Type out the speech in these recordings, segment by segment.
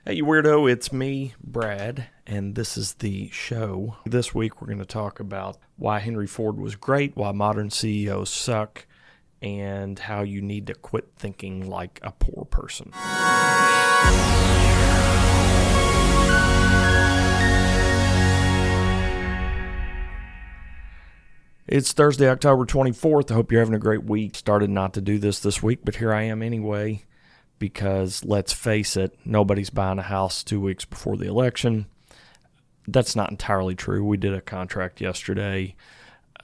Hey, you weirdo, it's me, Brad, and this is the show. This week we're going to talk about why Henry Ford was great, why modern CEOs suck, and how you need to quit thinking like a poor person. It's Thursday, October 24th. I hope you're having a great week. Started not to do this week, but here I am anyway. Because let's face it, nobody's buying a house 2 weeks before the election. That's not entirely true. We did a contract yesterday.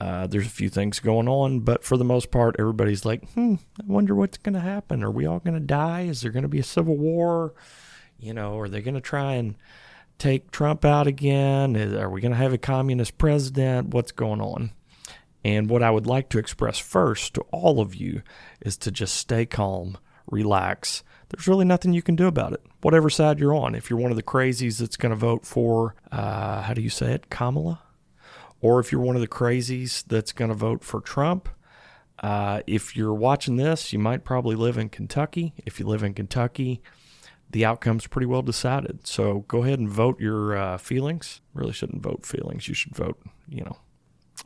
There's a few things going on, but for the most part, everybody's like, I wonder what's going to happen. Are we all going to die? Is there going to be a civil war? Are they going to try and take Trump out again? Are we going to have a communist president? What's going on? And what I would like to express first to all of you is to just stay calm. Relax. There's really nothing you can do about it, whatever side you're on. If you're one of the crazies that's going to vote for, how do you say it, Kamala? Or if you're one of the crazies that's going to vote for Trump, if you're watching this, you might probably live in Kentucky. If you live in Kentucky, the outcome's pretty well decided. So go ahead and vote your feelings. Really shouldn't vote feelings. You should vote,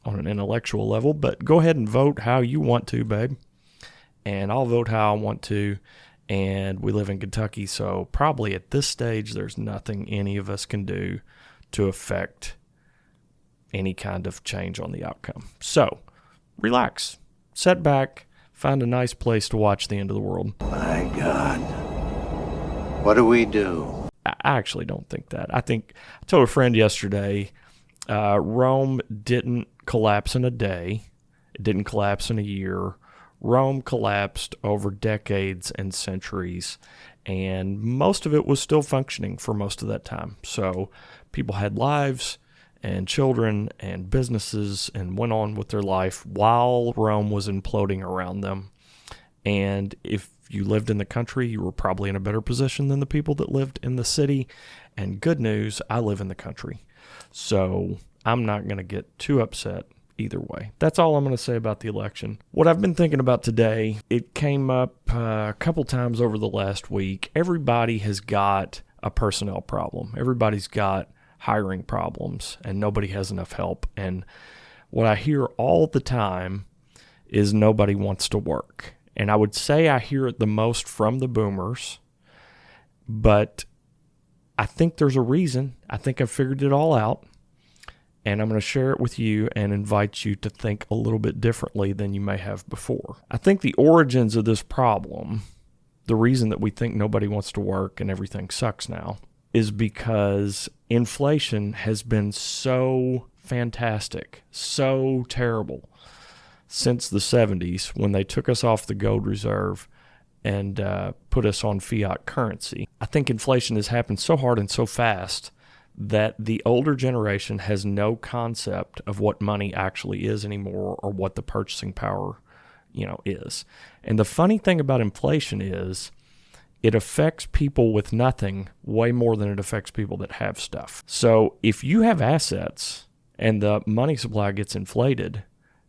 on an intellectual level. But go ahead and vote how you want to, babe. And I'll vote how I want to, and we live in Kentucky, so probably at this stage there's nothing any of us can do to affect any kind of change on the outcome. So, relax, sit back, find a nice place to watch the end of the world. My God, what do we do? I actually don't think that. I told a friend yesterday, Rome didn't collapse in a day. It didn't collapse in a year. Rome collapsed over decades and centuries, and most of it was still functioning for most of that time. So people had lives and children and businesses and went on with their life while Rome was imploding around them. And if you lived in the country, you were probably in a better position than the people that lived in the city. And good news, I live in the country. So I'm not going to get too upset either way. That's all I'm going to say about the election. What I've been thinking about today, it came up a couple times over the last week. Everybody has got a personnel problem. Everybody's got hiring problems, and nobody has enough help. And what I hear all the time is nobody wants to work. And I would say I hear it the most from the boomers, but I think there's a reason. I think I've figured it all out. And I'm going to share it with you and invite you to think a little bit differently than you may have before. I think the origins of this problem, the reason that we think nobody wants to work and everything sucks now, is because inflation has been so fantastic, so terrible since the 70s when they took us off the gold reserve and put us on fiat currency. I think inflation has happened so hard and so fast that the older generation has no concept of what money actually is anymore or what the purchasing power, is. And the funny thing about inflation is it affects people with nothing way more than it affects people that have stuff. So if you have assets and the money supply gets inflated,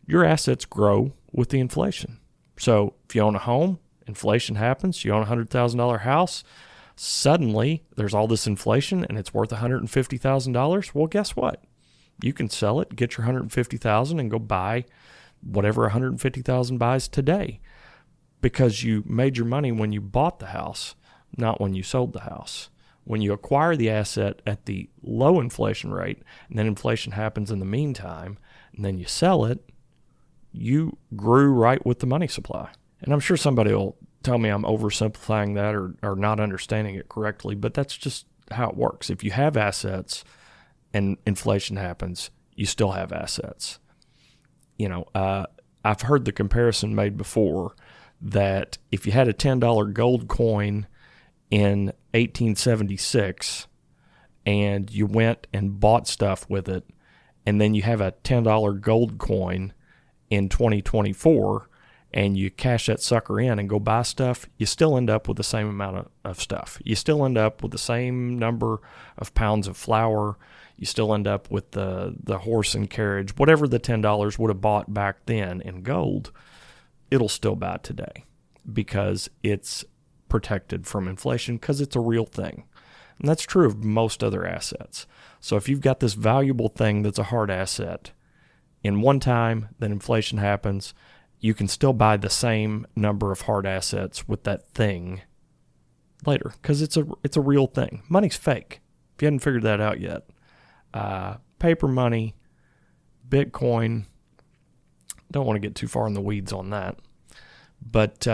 your assets grow with the inflation. So if you own a home, inflation happens, you own a $100,000 house, suddenly there's all this inflation and it's worth $150,000. Well, guess what? You can sell it, get your $150,000 and go buy whatever $150,000 buys today because you made your money when you bought the house, not when you sold the house. When you acquire the asset at the low inflation rate and then inflation happens in the meantime and then you sell it, you grew right with the money supply. And I'm sure somebody will tell me I'm oversimplifying that or not understanding it correctly, but that's just how it works. If you have assets and inflation happens, you still have assets. I've heard the comparison made before that if you had a $10 gold coin in 1876 and you went and bought stuff with it, and then you have a $10 gold coin in 2024, and you cash that sucker in and go buy stuff, you still end up with the same amount of stuff. You still end up with the same number of pounds of flour. You still end up with the horse and carriage. Whatever the $10 would have bought back then in gold, it'll still buy today because it's protected from inflation because it's a real thing. And that's true of most other assets. So if you've got this valuable thing that's a hard asset, in one time, then inflation happens, you can still buy the same number of hard assets with that thing later because it's a real thing. Money's fake. If you hadn't figured that out yet. Paper money, Bitcoin, don't want to get too far in the weeds on that. But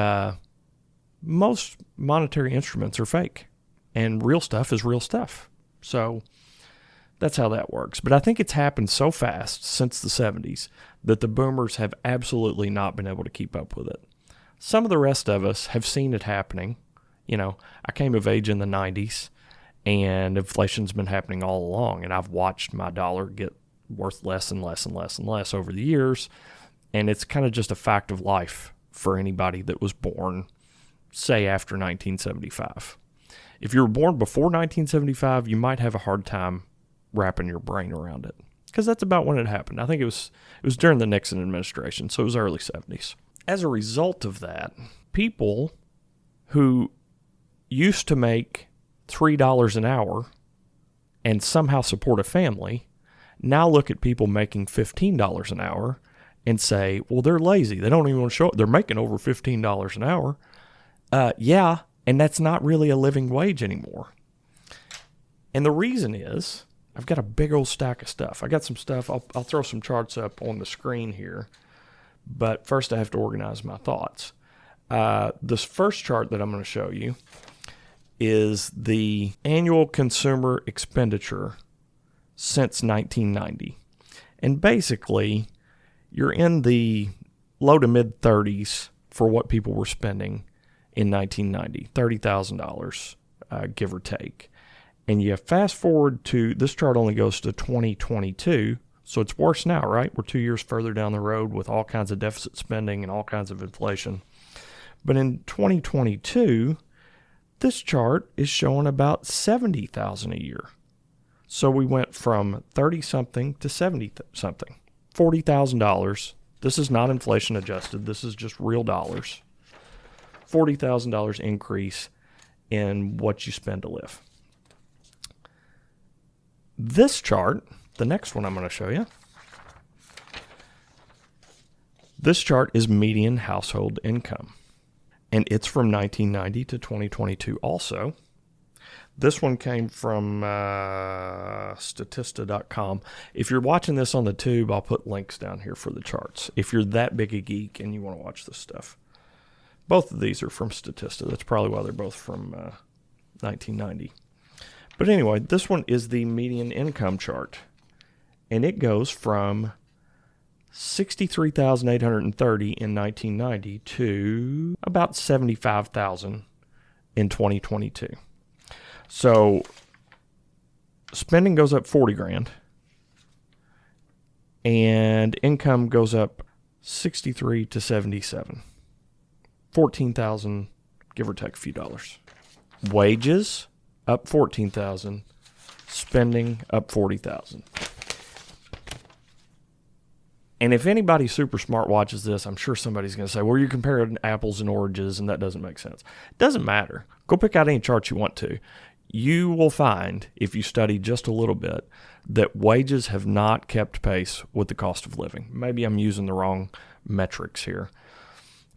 most monetary instruments are fake, and real stuff is real stuff. So that's how that works. But I think it's happened so fast since the 70s that the boomers have absolutely not been able to keep up with it. Some of the rest of us have seen it happening. You know, I came of age in the 90s, and inflation's been happening all along, and I've watched my dollar get worth less and less and less and less over the years, and it's kind of just a fact of life for anybody that was born, say, after 1975. If you were born before 1975, you might have a hard time wrapping your brain around it, because that's about when it happened. I think it was during the Nixon administration, so it was early 70s. As a result of that, people who used to make $3 an hour and somehow support a family now look at people making $15 an hour and say, well, they're lazy. They don't even want to show up. They're making over $15 an hour. Yeah, and that's not really a living wage anymore. And the reason is, I've got a big old stack of stuff. I got some stuff. I'll throw some charts up on the screen here. But first I have to organize my thoughts. This first chart that I'm going to show you is the annual consumer expenditure since 1990. And basically, you're in the low to mid 30s for what people were spending in 1990, $30,000, give or take. And you fast forward to, this chart only goes to 2022, so it's worse now, right? We're 2 years further down the road with all kinds of deficit spending and all kinds of inflation. But in 2022, this chart is showing about $70,000 a year. So we went from 30-something to 70-something, $40,000. This is not inflation adjusted. This is just real dollars. $40,000 increase in what you spend to live. This chart, the next one I'm going to show you, this chart is median household income. And it's from 1990 to 2022 also. This one came from Statista.com. If you're watching this on the tube, I'll put links down here for the charts. If you're that big a geek and you want to watch this stuff. Both of these are from Statista. That's probably why they're both from 1990. But anyway, this one is the median income chart. And it goes from $63,830 in 1990 to about $75,000 in 2022. So spending goes up 40 grand and income goes up 63 to 77. 14,000, give or take a few dollars. Wages up 14,000, spending up 40,000. And if anybody super smart watches this, I'm sure somebody's going to say, well, you're comparing apples and oranges, and that doesn't make sense. It doesn't matter. Go pick out any chart you want to. You will find, if you study just a little bit, that wages have not kept pace with the cost of living. Maybe I'm using the wrong metrics here.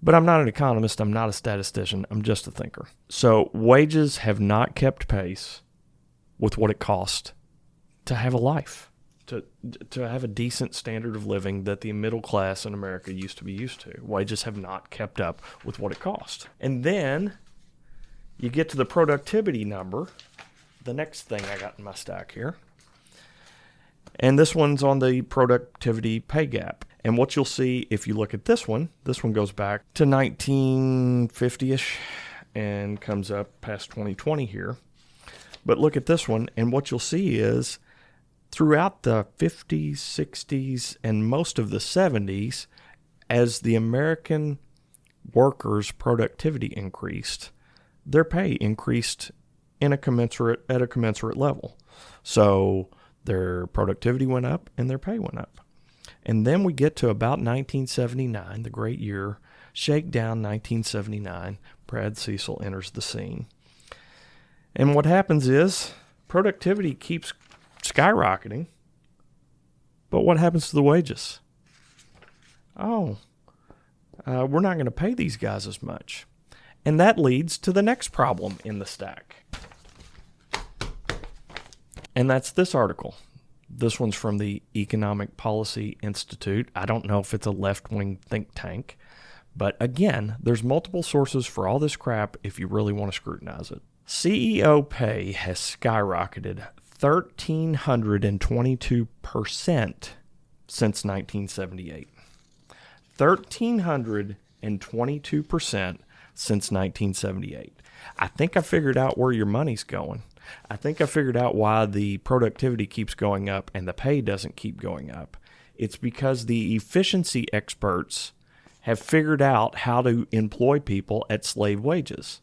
But I'm not an economist. I'm not a statistician. I'm just a thinker. So wages have not kept pace with what it costs to have a life. To have a decent standard of living that the middle class in America used to be used to. Wages have not kept up with what it costs. And then you get to the productivity number, the next thing I got in my stack here. And this one's on the productivity pay gap. And what you'll see if you look at this one goes back to 1950-ish and comes up past 2020 here. But look at this one, and what you'll see is throughout the 50s, 60s, and most of the 70s, as the American workers' productivity increased, their pay increased at a commensurate level. So their productivity went up and their pay went up. And then we get to about 1979, the great year, shakedown 1979, Brad Cecil enters the scene. And what happens is productivity keeps skyrocketing, but what happens to the wages? We're not going to pay these guys as much. And that leads to the next problem in the stack. And that's this article. This one's from the Economic Policy Institute. I don't know if it's a left-wing think tank. But again, there's multiple sources for all this crap if you really want to scrutinize it. CEO pay has skyrocketed 1,322% since 1978. 1,322% since 1978. I think I figured out where your money's going. I think I figured out why the productivity keeps going up and the pay doesn't keep going up. It's because the efficiency experts have figured out how to employ people at slave wages.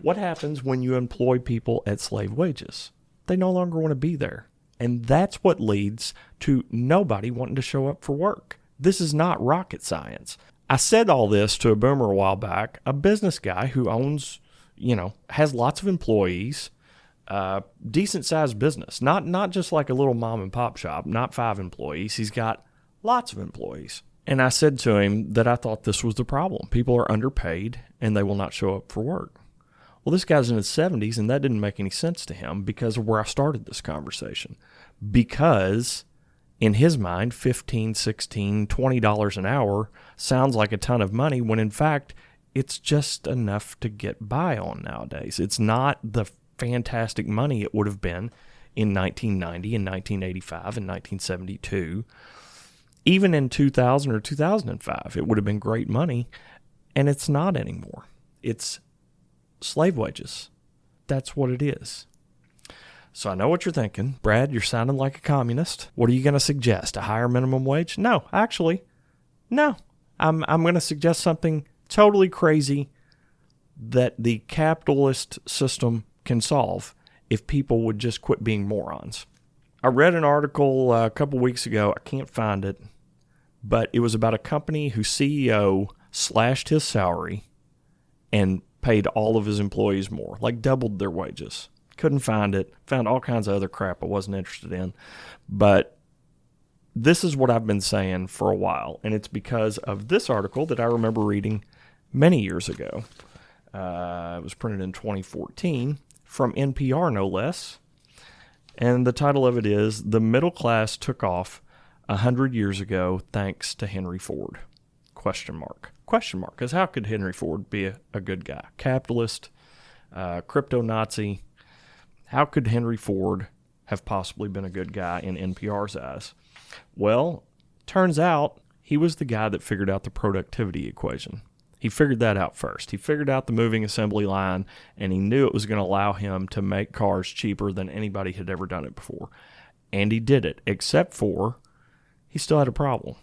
What happens when you employ people at slave wages? They no longer want to be there. And that's what leads to nobody wanting to show up for work. This is not rocket science. I said all this to a boomer a while back, a business guy who owns, has lots of employees, decent sized business, not just like a little mom and pop shop, not 5 employees. He's got lots of employees. And I said to him that I thought this was the problem. People are underpaid and they will not show up for work. Well, this guy's in his 70s and that didn't make any sense to him because of where I started this conversation. Because in his mind, $15, $16, $20 an hour sounds like a ton of money when in fact it's just enough to get by on nowadays. It's not the fantastic money it would have been in 1990 and 1985 and 1972. Even in 2000 or 2005, it would have been great money, and it's not anymore. It's slave wages. That's what it is. So I know what you're thinking. Brad, you're sounding like a communist. What are you going to suggest? A higher minimum wage? No, actually, no. I'm going to suggest something totally crazy that the capitalist system can solve if people would just quit being morons. I read an article a couple weeks ago. I can't find it, but it was about a company whose CEO slashed his salary and paid all of his employees more, like doubled their wages. Couldn't find it. Found all kinds of other crap I wasn't interested in. But this is what I've been saying for a while, and it's because of this article that I remember reading many years ago. It was printed in 2014 from NPR, no less. And the title of it is "The Middle Class Took Off 100 Years Ago Thanks to Henry Ford?" Question mark. Question mark. Because how could Henry Ford be a good guy? Capitalist, crypto Nazi. How could Henry Ford have possibly been a good guy in NPR's eyes? Well, turns out he was the guy that figured out the productivity equation. He figured that out first. He figured out the moving assembly line, and he knew it was going to allow him to make cars cheaper than anybody had ever done it before. And he did it, except for he still had a problem.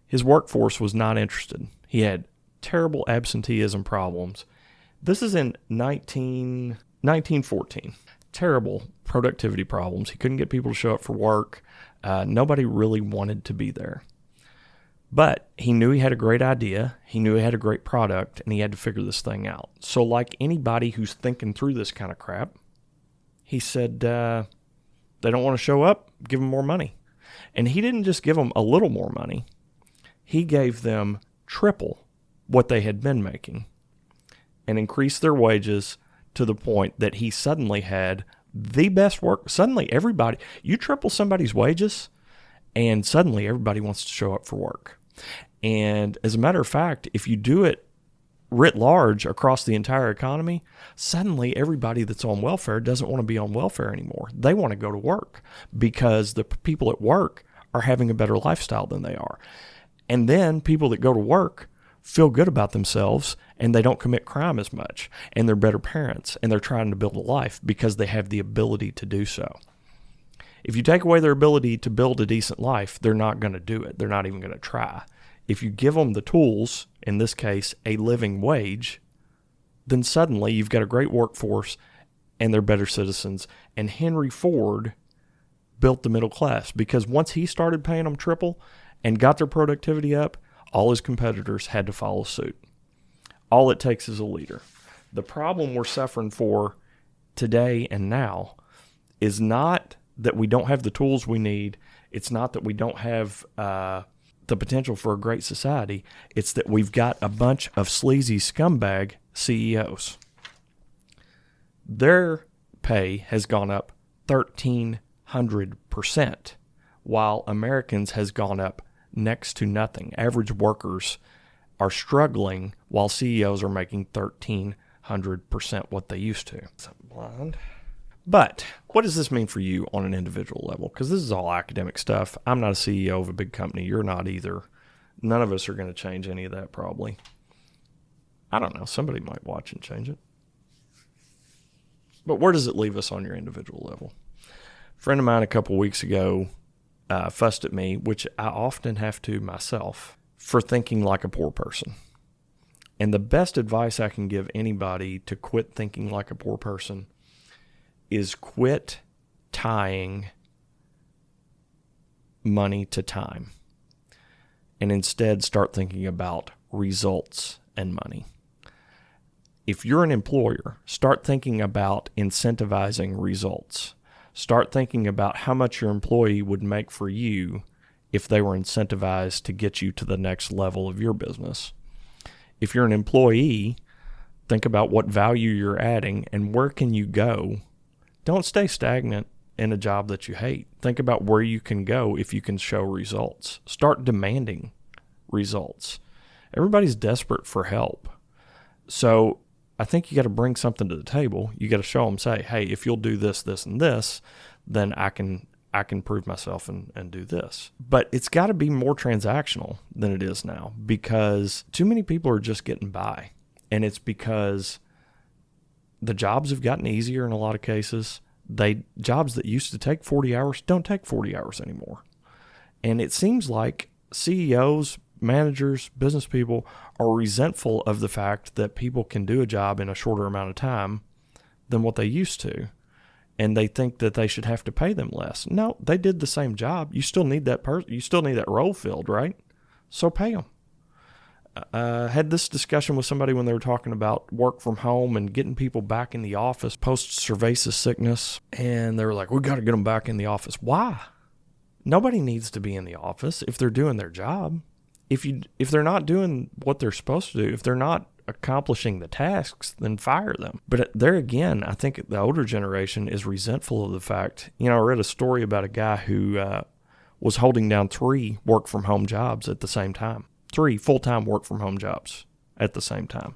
His workforce was not interested. He had terrible absenteeism problems. This is in 1914. Terrible productivity problems. He couldn't get people to show up for work. Nobody really wanted to be there. But he knew he had a great idea, he knew he had a great product, and he had to figure this thing out. So like anybody who's thinking through this kind of crap, he said, they don't want to show up, give them more money. And he didn't just give them a little more money. He gave them triple what they had been making and increased their wages to the point that he suddenly had the best work. Suddenly everybody, you triple somebody's wages, and suddenly everybody wants to show up for work. And as a matter of fact, if you do it writ large across the entire economy, suddenly everybody that's on welfare doesn't want to be on welfare anymore. They want to go to work because the people at work are having a better lifestyle than they are. And then people that go to work feel good about themselves and they don't commit crime as much, and they're better parents, and they're trying to build a life because they have the ability to do so. If you take away their ability to build a decent life, they're not going to do it. They're not even going to try. If you give them the tools, in this case, a living wage, then suddenly you've got a great workforce and they're better citizens. And Henry Ford built the middle class because once he started paying them triple and got their productivity up, all his competitors had to follow suit. All it takes is a leader. The problem we're suffering for today and now is not that we don't have the tools we need. It's not that we don't have the potential for a great society. It's that we've got a bunch of sleazy scumbag CEOs. Their pay has gone up 1,300%, while Americans has gone up next to nothing. Average workers are struggling while CEOs are making 1,300% what they used to. Blind. But what does this mean for you on an individual level? Because this is all academic stuff. I'm not a CEO of a big company. You're not either. None of us are going to change any of that probably. I don't know. Somebody might watch and change it. But where does it leave us on your individual level? A friend of mine a couple weeks ago fussed at me, which I often have to myself, for thinking like a poor person. And the best advice I can give anybody to quit thinking like a poor person is quit tying money to time and instead start thinking about results and money. If you're an employer, start thinking about incentivizing results. Start thinking about how much your employee would make for you if they were incentivized to get you to the next level of your business. If you're an employee, think about what value you're adding and where can you go. Don't stay stagnant in a job that you hate. Think about where you can go if you can show results. Start demanding results. Everybody's desperate for help. So I think you got to bring something to the table. You got to show them, say, hey, if you'll do this, this, and this, then I can prove myself and do this. But it's got to be more transactional than it is now because too many people are just getting by. And it's because the jobs have gotten easier in a lot of cases. Jobs that used to take 40 hours don't take 40 hours anymore. And it seems like CEOs, managers, business people are resentful of the fact that people can do a job in a shorter amount of time than what they used to. And they think that they should have to pay them less. No, they did the same job. You still need that person. You still need that role filled, right? So pay them. Had this discussion with somebody when they were talking about work from home and getting people back in the office post-cerveza sickness. And they were like, we got to get them back in the office. Why? Nobody needs to be in the office if they're doing their job. If they're not doing what they're supposed to do, if they're not accomplishing the tasks, then fire them. But there again, I think the older generation is resentful of the fact, I read a story about a guy who was holding down 3 work-from-home jobs at the same time. 3 full-time work-from-home jobs at the same time.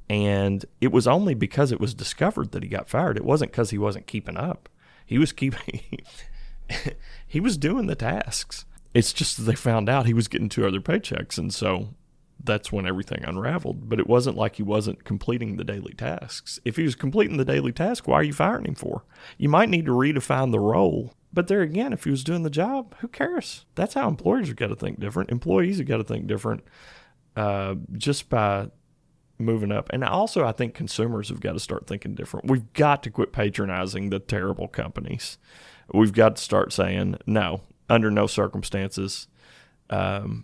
And it was only because it was discovered that he got fired. It wasn't because he wasn't keeping up. He was he was doing the tasks. It's just that they found out he was getting 2 other paychecks, and so that's when everything unraveled. But it wasn't like he wasn't completing the daily tasks. If he was completing the daily task, why are you firing him for? You might need to redefine the role. But there again, if he was doing the job, who cares? That's how employers have got to think different. Employees have got to think different just by moving up. And also, I think consumers have got to start thinking different. We've got to quit patronizing the terrible companies. We've got to start saying, no, under no circumstances, no.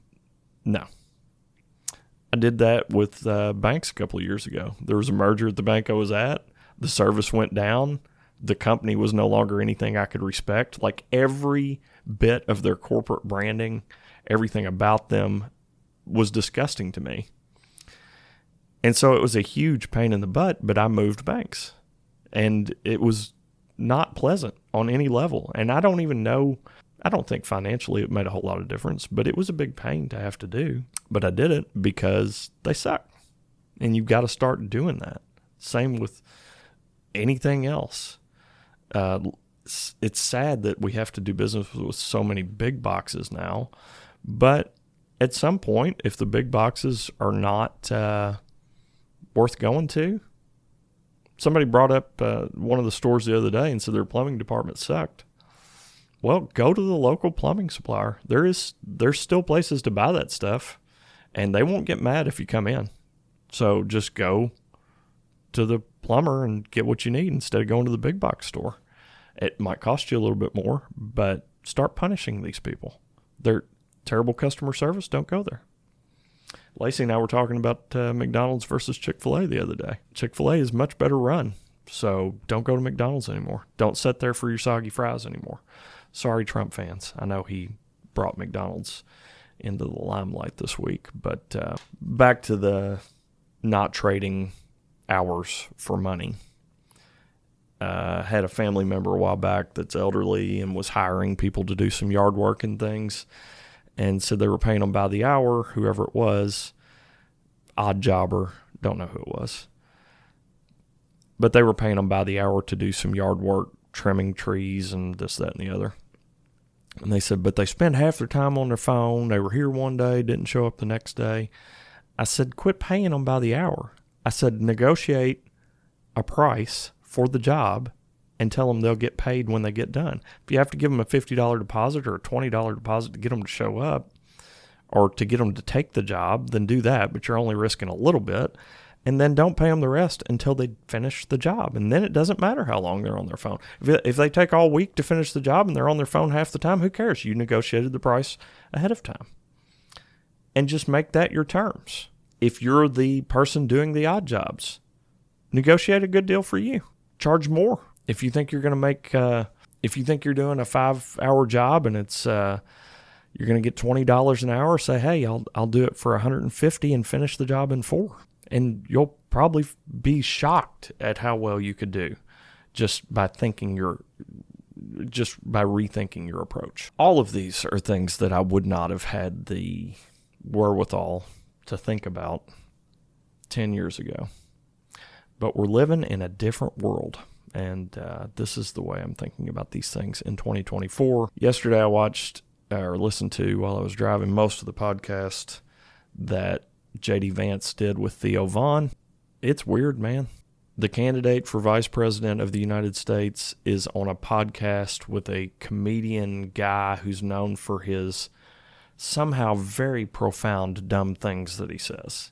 I did that with banks a couple of years ago. There was a merger at the bank I was at. The service went down. The company was no longer anything I could respect. Like every bit of their corporate branding, everything about them was disgusting to me. And so it was a huge pain in the butt, but I moved banks. And it was not pleasant on any level. And I don't think financially it made a whole lot of difference, but it was a big pain to have to do. But I did it because they suck. And you've got to start doing that. Same with anything else. It's sad that we have to do business with so many big boxes now, but at some point, if the big boxes are not worth going to, somebody brought up one of the stores the other day and said their plumbing department sucked. Well, go to the local plumbing supplier. There's still places to buy that stuff, and they won't get mad if you come in. So just go to the plumber and get what you need instead of going to the big box store. It might cost you a little bit more, but start punishing these people. They're terrible customer service. Don't go there. Lacey and I were talking about McDonald's versus Chick-fil-A the other day. Chick-fil-A is much better run. So don't go to McDonald's anymore. Don't sit there for your soggy fries anymore. Sorry, Trump fans. I know he brought McDonald's into the limelight this week. But back to the not trading hours for money. Had a family member a while back that's elderly and was hiring people to do some yard work and things, and said they were paying them by the hour, whoever it was, odd jobber, don't know who it was. But they were paying them by the hour to do some yard work, trimming trees and this, that, and the other. And they said, but they spend half their time on their phone. They were here one day, didn't show up the next day. I said, quit paying them by the hour. I said, negotiate a price for the job and tell them they'll get paid when they get done. If you have to give them a $50 deposit or a $20 deposit to get them to show up or to get them to take the job, then do that, but you're only risking a little bit. And then don't pay them the rest until they finish the job. And then it doesn't matter how long they're on their phone. If they take all week to finish the job and they're on their phone half the time, who cares? You negotiated the price ahead of time. And just make that your terms. If you're the person doing the odd jobs, negotiate a good deal for you. Charge more. If you think you're going to make, if you think you're doing a 5-hour job and it's, you're going to get $20 an hour, say, hey, I'll do it for $150 and finish the job in 4. And you'll probably be shocked at how well you could do just by rethinking your approach. All of these are things that I would not have had the wherewithal to think about 10 years ago. But we're living in a different world, and this is the way I'm thinking about these things in 2024. Yesterday I watched or listened to, while I was driving, most of the podcast that JD Vance did with Theo Vaughn. It's weird, man. The candidate for vice president of the United States is on a podcast with a comedian guy who's known for his somehow very profound dumb things that he says.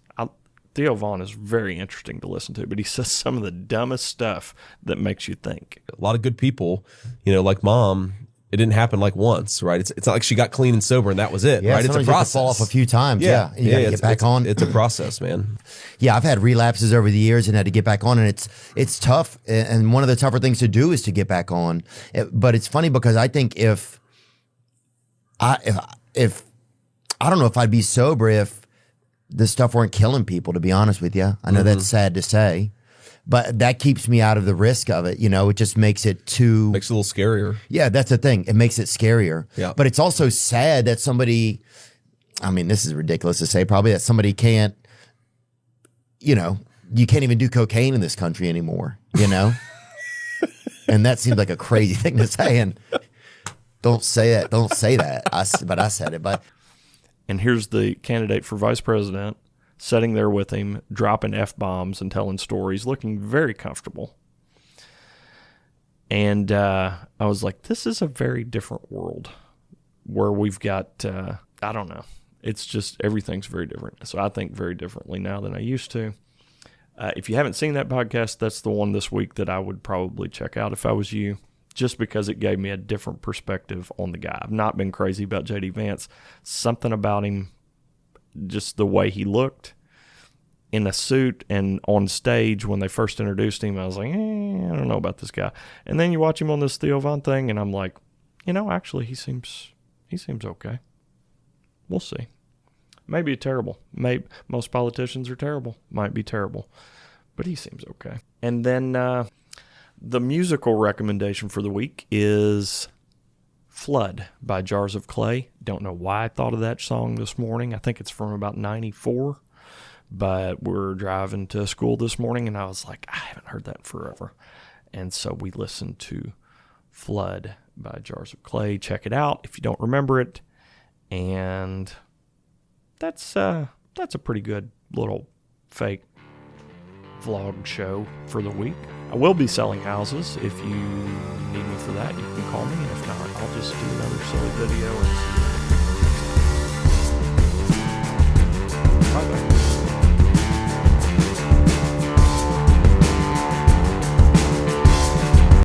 Theo Vaughn is very interesting to listen to, but he says some of the dumbest stuff that makes you think. A lot of good people, like Mom, it didn't happen like once, right? It's not like she got clean and sober and that was it, right? It's a process. You have to fall off a few times, yeah. You gotta get back on. It's a process, man. Yeah, I've had relapses over the years and had to get back on, and it's tough. And one of the tougher things to do is to get back on. But it's funny because I think if I don't know if I'd be sober if this stuff weren't killing people, to be honest with you. I know that's sad to say, but that keeps me out of the risk of it. It just makes it too... Makes it a little scarier. Yeah, that's the thing. It makes it scarier. Yeah. But it's also sad that somebody... I mean, this is ridiculous to say, probably, that somebody can't... you can't even do cocaine in this country anymore, And that seems like a crazy thing to say, and don't say that. Don't say that. But I said it, but... And here's the candidate for vice president sitting there with him, dropping F-bombs and telling stories, looking very comfortable. And I was like, this is a very different world where we've got, I don't know. It's just everything's very different. So I think very differently now than I used to. If you haven't seen that podcast, that's the one this week that I would probably check out if I was you, just because it gave me a different perspective on the guy. I've not been crazy about JD Vance. Something about him, just the way he looked in a suit and on stage when they first introduced him, I was like, I don't know about this guy. And then you watch him on this Theo Vaughn thing, and I'm like, actually he seems okay. We'll see. Maybe terrible. Maybe most politicians are terrible. Might be terrible. But he seems okay. And then the musical recommendation for the week is Flood by Jars of Clay. Don't know why I thought of that song this morning. I think it's from about 94. But we're driving to school this morning, and I was like, I haven't heard that in forever. And so we listened to Flood by Jars of Clay. Check it out if you don't remember it. And that's a pretty good little fake vlog show for the week. I will be selling houses. If you need me for that, you can call me. And if not, I'll just do another silly video and see you next time. Bye-bye.